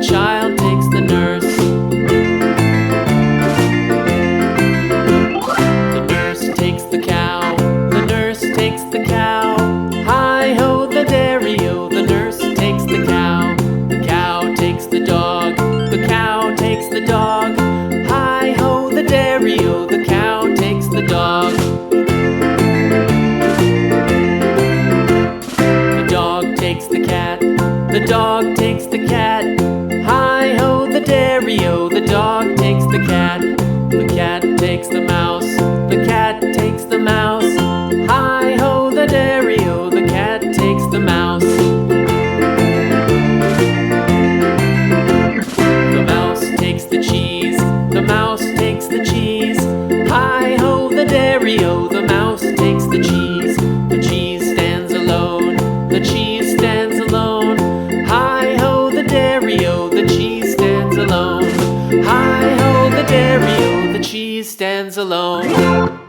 child takes the nurse. The nurse takes the cow. The nurse takes the cow. Hi-ho, the dairy-o. The nurse takes the cow. The cow takes the dog. The cow takes the dog. Hi-ho, the dairy-o. The cow takes the dog. The dog takes the cat. The dog takes the cat. Hi-ho, the dairy-o. The dog takes the cat. The cat takes the mouse. The cat takes the mouse. Hi-ho, the dairy-o. The cat takes the mouse. The mouse takes the cheese. The mouse takes the cheese. Hi-ho, the dairy-o. The mouse takes the cheese. The cheese stands alone. The cheese stands alone. Hi-ho, the dairy-o. The cheese stands alone. Hi-ho, the dairy-o. The cheese stands alone.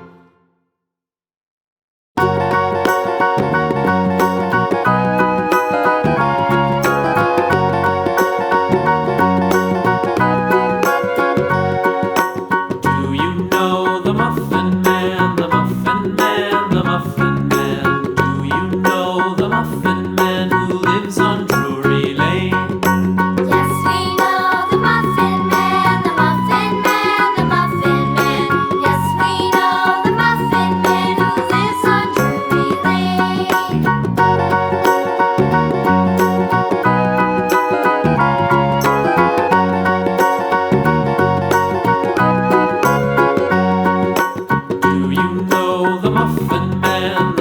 Muffin Man.